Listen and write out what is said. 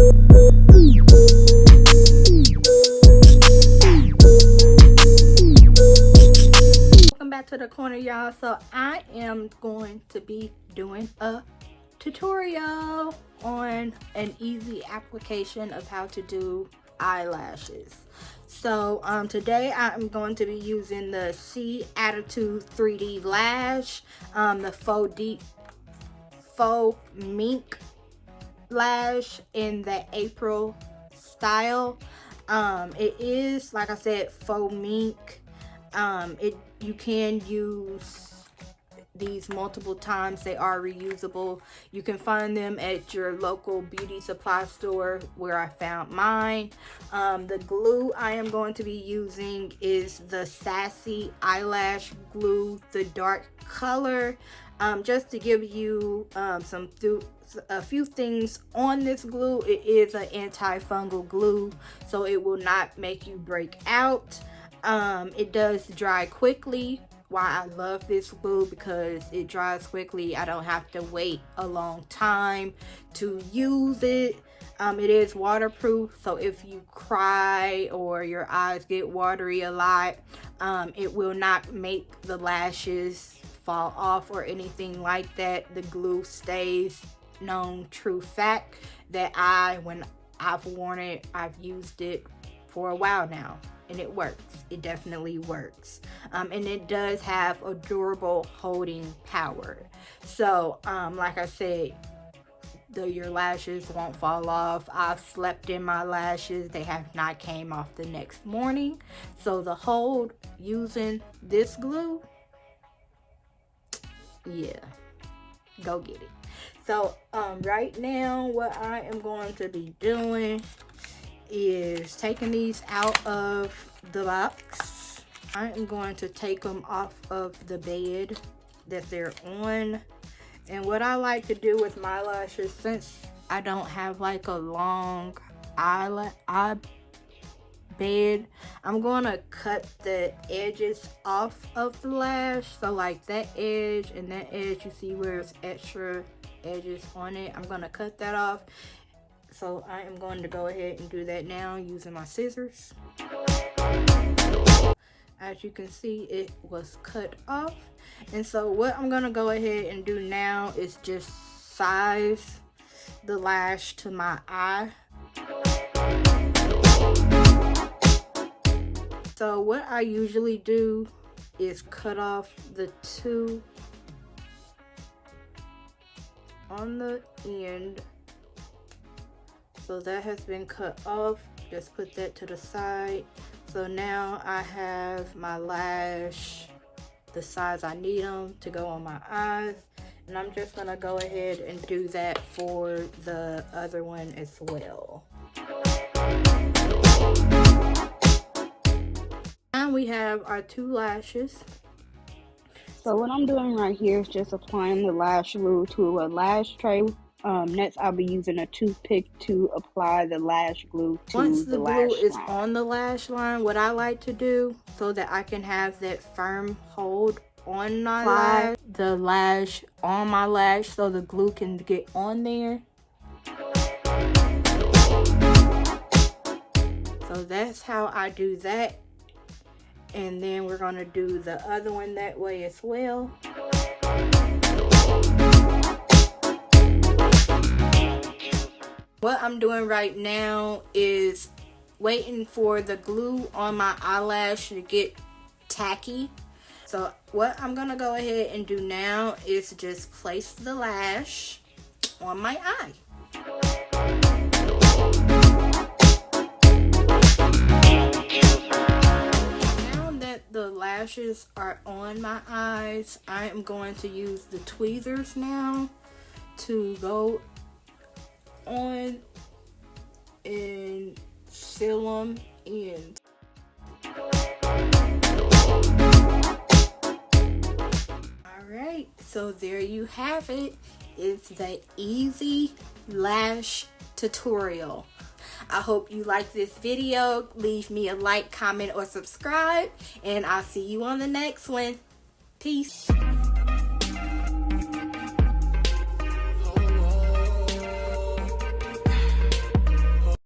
Welcome back to the corner, y'all. So I am going to be doing a tutorial on an easy application of how to do eyelashes. So today I'm going to be using the Cattitude 3D Lash, the Faux Mink Lash in the April style. It is, like I said, faux mink. You can use these multiple times. They are reusable. You can find them at your local beauty supply store, where I found mine. The glue I am going to be using is the Sassi eyelash glue, the dark color. Just to give you a few things on this glue, it is an antifungal glue, so it will not make you break out. It does dry quickly. Why I love this glue, because it dries quickly. I don't have to wait a long time to use it. It is waterproof, so if you cry or your eyes get watery a lot, it will not make the lashes fall off or anything like that. The glue stays. Known true fact that when I've worn it, I've used it for a while now, and it works. It definitely works. And it does have a durable holding power. So like I said, your lashes won't fall off. I've slept in my lashes. They have not came off the next morning. So the hold using this glue, yeah, go get it. So right now what I am going to be doing is taking these out of the box. I am going to take them off of the bed that they're on. And what I like to do with my lashes, since I don't have like a long eye bed, I'm going to cut the edges off of the lash. So like that edge and that edge, you see where it's extra edges on it, I'm going to cut that off. So I am going to go ahead and do that now using my scissors. As you can see, it was cut off. And so what I'm going to go ahead and do now is just size the lash to my eye. So what I usually do is cut off the two on the end. So that has been cut off. Just put that to the side. So now I have my lash the size I need them to go on my eyes, and I'm just gonna go ahead and do that for the other one as well. And we have our two lashes. So what I'm doing right here is just applying the lash glue to a lash tray. Next, I'll be using a toothpick to apply the lash glue to Once the lash glue is line. on the lash line, what I like to do so that I can have that firm hold on my lash, the lash on my lash, so the glue can get on there. So that's how I do that. And then we're going to do the other one that way as well. What I'm doing right now is waiting for the glue on my eyelash to get tacky. So what I'm going to go ahead and do now is just place the lash on my eye. The lashes are on my eyes, I am going to use the tweezers now to go on and seal them in. Alright, so there you have it. It's the easy lash tutorial. I hope you like this video. Leave me a like, comment, or subscribe, and I'll see you on the next one. Peace.